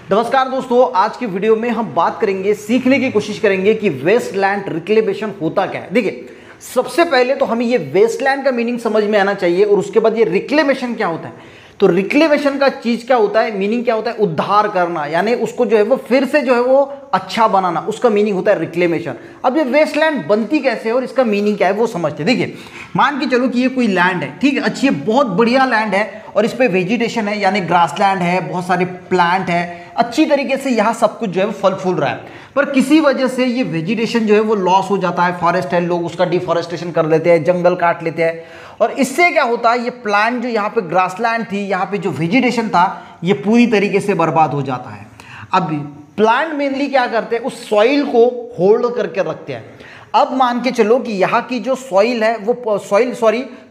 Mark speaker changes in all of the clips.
Speaker 1: नमस्कार दोस्तों, आज की वीडियो में हम बात करेंगे, सीखने की कोशिश करेंगे कि वेस्टलैंड रिक्लेमेशन होता क्या है। देखिए, सबसे पहले तो हमें ये वेस्टलैंड का मीनिंग समझ में आना चाहिए और उसके बाद ये रिक्लेमेशन क्या होता है। तो रिक्लेमेशन का चीज क्या होता है, मीनिंग क्या होता है, उद्धार करना, यानी उसको जो है वो फिर से जो है वो अच्छा बनाना, उसका मीनिंग होता है रिक्लेमेशन। अब ये वेस्टलैंड बनती कैसे है और इसका मीनिंग क्या है वो समझते हैं। देखिए, मान के चलो कि ये कोई लैंड है, ठीक है, अच्छी है, बहुत बढ़िया लैंड है और इस पे वेजिटेशन है, यानी ग्रासलैंड है, बहुत सारे प्लांट है, अच्छी तरीके से यहाँ सब कुछ जो है वो फल फूल रहा है। पर किसी वजह से ये वेजिटेशन जो है वो लॉस हो जाता है, फॉरेस्ट है, लोग उसका डिफॉरेस्टेशन कर देते हैं, जंगल काट लेते हैं और इससे क्या होता है, ये प्लांट जो यहाँ पे ग्रासलैंड थी, यहाँ पे जो वेजिटेशन था, ये पूरी तरीके से बर्बाद हो जाता है। अब प्लांट मेनली क्या करते हैं, उस सॉइल को होल्ड करके रखते हैं। अब मान के चलो कि यहाँ की जो सॉइल है वो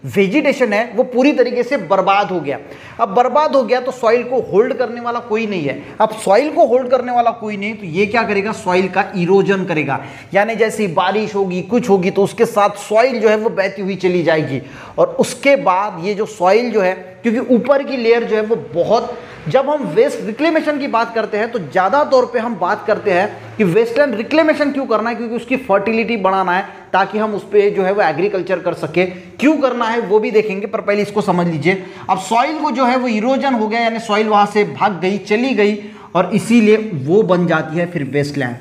Speaker 1: वेजिटेशन है वो पूरी तरीके से बर्बाद हो गया। अब बर्बाद हो गया तो सॉइल को होल्ड करने वाला कोई नहीं है। अब सॉइल को होल्ड करने वाला कोई नहीं तो ये क्या करेगा, सॉइल का इरोजन करेगा, यानी जैसे बारिश होगी, कुछ होगी तो उसके साथ सॉइल जो है वो बहती हुई चली जाएगी और उसके बाद ये जो सॉइल जो है, क्योंकि ऊपर की लेयर जो है वो बहुत, जब हम वेस्ट रिक्लेमेशन की बात करते हैं तो ज़्यादा तौर पे हम बात करते हैं कि वेस्टलैंड रिक्लेमेशन क्यों करना है, क्योंकि उसकी फर्टिलिटी बढ़ाना है ताकि हम उस पर जो है वो एग्रीकल्चर कर सके। क्यों करना है वो भी देखेंगे, पर पहले इसको समझ लीजिए। अब सॉइल को जो है वो इरोजन हो गया, यानी सॉइल वहाँ से भाग गई, चली गई और इसीलिए वो बन जाती है फिर वेस्टलैंड।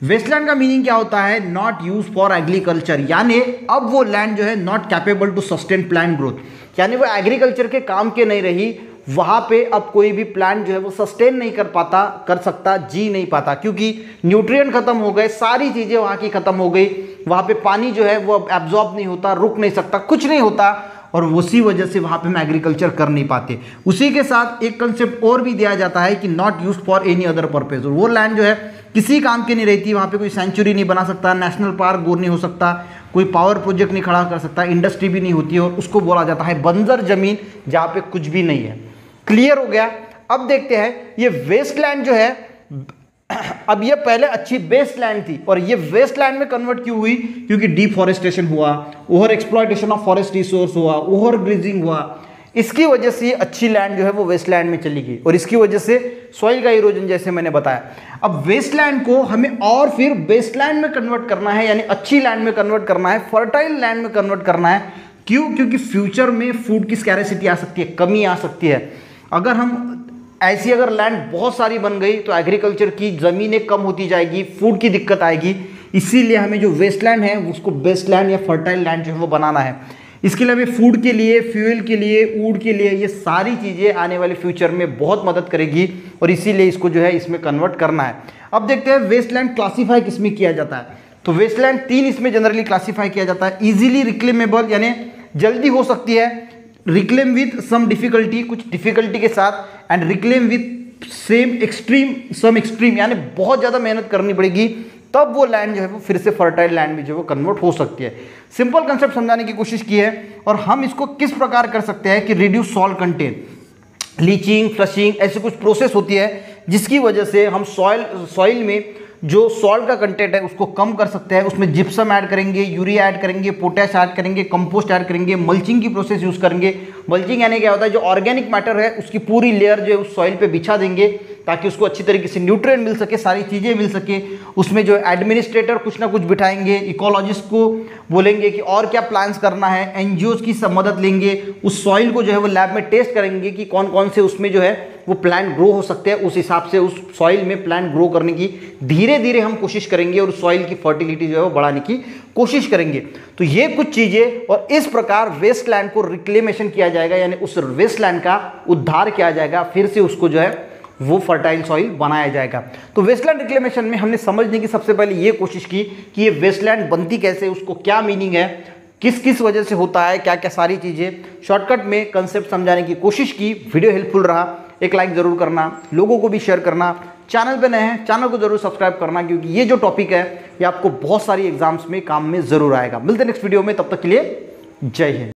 Speaker 1: वेस्टलैंड का मीनिंग क्या होता है, नॉट यूज फॉर एग्रीकल्चर, यानी अब वो लैंड जो है not capable to sustain plant growth, यानी वो एग्रीकल्चर के काम के नहीं रही। वहाँ पे अब कोई भी प्लांट जो है वो सस्टेन नहीं कर सकता, जी नहीं पाता, क्योंकि न्यूट्रिएंट खत्म हो गए, सारी चीज़ें वहाँ की खत्म हो गई। वहाँ पे पानी जो है वो एब्जॉर्ब नहीं होता, रुक नहीं सकता, कुछ नहीं होता और उसी वजह से वहाँ पे हम एग्रीकल्चर कर नहीं पाते। उसी के साथ एक कंसेप्ट और भी दिया जाता है कि not use for any other purpose, वो लैंड जो है किसी काम की नहीं रहती, वहाँ पे कोई सेंचुरी नहीं बना सकता, नेशनल पार्क गोर नहीं हो सकता, कोई पावर प्रोजेक्ट नहीं खड़ा कर सकता, इंडस्ट्री भी नहीं होती है और उसको बोला जाता है बंजर जमीन, जहाँ पे कुछ भी नहीं है। क्लियर हो गया। अब देखते हैं ये वेस्टलैंड जो है, अब ये पहले अच्छी वेस्टलैंड थी और ये वेस्टलैंड में कन्वर्ट क्यों हुई, क्योंकि डिफॉरेस्टेशन हुआ, over exploitation of forest resource हुआ, ओवर ग्रीजिंग हुआ, इसकी वजह से अच्छी लैंड जो है वो वेस्टलैंड में चली गई और इसकी वजह से सॉइल का इरोजन, जैसे मैंने बताया। अब वेस्टलैंड को हमें और फिर वेस्टलैंड में कन्वर्ट करना है, यानी अच्छी लैंड में कन्वर्ट करना है, फर्टाइल लैंड में कन्वर्ट करना है। क्यों? क्योंकि फ्यूचर में फूड की स्कैरेसिटी आ सकती है, कमी आ सकती है। अगर हम ऐसी अगर लैंड बहुत सारी बन गई तो एग्रीकल्चर की ज़मीनें कम होती जाएगी, फूड की दिक्कत आएगी। इसीलिए हमें जो वेस्टलैंड है उसको वेस्टलैंड या फर्टाइल लैंड जो है वो बनाना है। इसके लिए हमें फूड के लिए, फ्यूल के लिए, वुड के लिए, ये सारी चीज़ें आने वाले फ्यूचर में बहुत मदद करेगी और इसीलिए इसको जो है इसमें कन्वर्ट करना है। अब देखते हैं वेस्टलैंड क्लासीफाई किस में किया जाता है। तो वेस्टलैंड 3 इसमें जनरली क्लासीफाई किया जाता है। ईजिली रिक्लेमेबल, यानी जल्दी हो सकती है, रिक्लेम विथ सम डिफिकल्टी, कुछ डिफिकल्टी के साथ, and reclaim with some extreme, यानी बहुत ज़्यादा मेहनत करनी पड़ेगी तब वो लैंड जो है वो फिर से फर्टाइल लैंड में जो है वो कन्वर्ट हो सकती है। सिंपल कंसेप्ट समझाने की कोशिश की है और हम इसको किस प्रकार कर सकते हैं कि reduce soil content, leaching, flushing, ऐसे कुछ प्रोसेस होती है जिसकी वजह से हम सॉइल में जो सॉल्ट का कंटेंट है उसको कम कर सकते हैं। उसमें जिप्सम ऐड करेंगे, यूरिया ऐड करेंगे, पोटैश ऐड करेंगे, कंपोस्ट ऐड करेंगे, मल्चिंग की प्रोसेस यूज़ करेंगे। मल्चिंग यानी क्या होता है, जो ऑर्गेनिक मैटर है उसकी पूरी लेयर जो है उस सॉइल पे बिछा देंगे ताकि उसको अच्छी तरीके से न्यूट्रिएंट मिल सके, सारी चीज़ें मिल सके। उसमें जो एडमिनिस्ट्रेटर कुछ ना कुछ बिठाएंगे, इकोलॉजिस्ट को बोलेंगे कि और क्या प्लान्स करना है, एनजीओज की सब मदद लेंगे, उस सॉइल को जो है वो लैब में टेस्ट करेंगे कि कौन कौन से उसमें जो है वो प्लांट ग्रो हो सकते हैं। उस हिसाब से उस सॉइल में प्लांट ग्रो करने की धीरे धीरे हम कोशिश करेंगे और सॉइल की फर्टिलिटी जो है वो बढ़ाने की कोशिश करेंगे। तो ये कुछ चीज़ें, और इस प्रकार वेस्टलैंड को रिक्लेमेशन किया जाएगा, यानी उस वेस्टलैंड का उद्धार किया जाएगा, फिर से उसको जो है वो फर्टाइल सॉइल बनाया जाएगा। तो वेस्टलैंड रिक्लेमेशन में हमने समझने की सबसे पहले ये कोशिश की कि ये वेस्टलैंड बनती कैसे, उसको क्या मीनिंग है, किस किस वजह से होता है, क्या क्या सारी चीज़ें शॉर्टकट में कंसेप्ट समझाने की कोशिश की। वीडियो हेल्पफुल रहा, एक लाइक ज़रूर करना, लोगों को भी शेयर करना, चैनल पे नए हैं चैनल को जरूर सब्सक्राइब करना, क्योंकि ये जो टॉपिक है ये आपको बहुत सारी एग्जाम्स में काम में ज़रूर आएगा। मिलते हैं नेक्स्ट वीडियो में, तब तक के लिए जय हिंद।